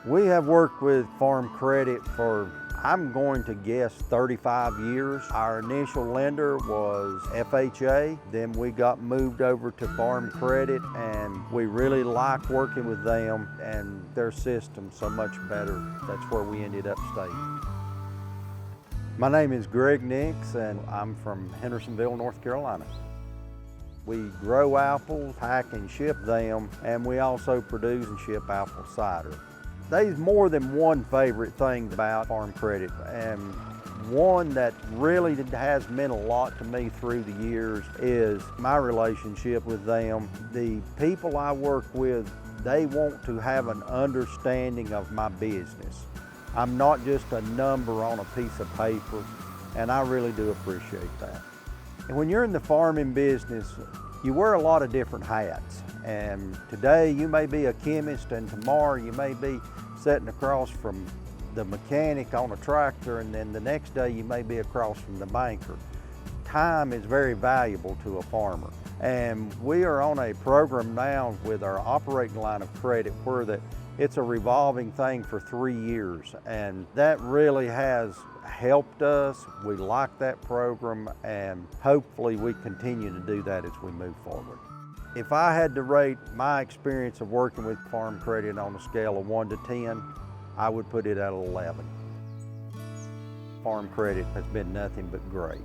We have worked with Farm Credit for, I'm going to guess, 35 years. Our initial lender was FHA, then we got moved over to Farm Credit, and we really like working with them and their system so much better. That's where we ended up staying. My name is Greg Nix, and I'm from Hendersonville, North Carolina. We grow apples, pack and ship them, and we also produce and ship apple cider. There's more than one favorite thing about Farm Credit, and one that really has meant a lot to me through the years is my relationship with them. The people I work with, they want to have an understanding of my business. I'm not just a number on a piece of paper, and I really do appreciate that. And when you're in the farming business, you wear a lot of different hats. And today you may be a chemist, and tomorrow you may be sitting across from the mechanic on a tractor, and then the next day you may be across from the banker. Time is very valuable to a farmer. And we are on a program now with our operating line of credit where it's a revolving thing for 3 years, and that really has helped us. We like that program, and hopefully we continue to do that as we move forward. If I had to rate my experience of working with Farm Credit on a scale of 1 to 10, I would put it at 11. Farm Credit has been nothing but great.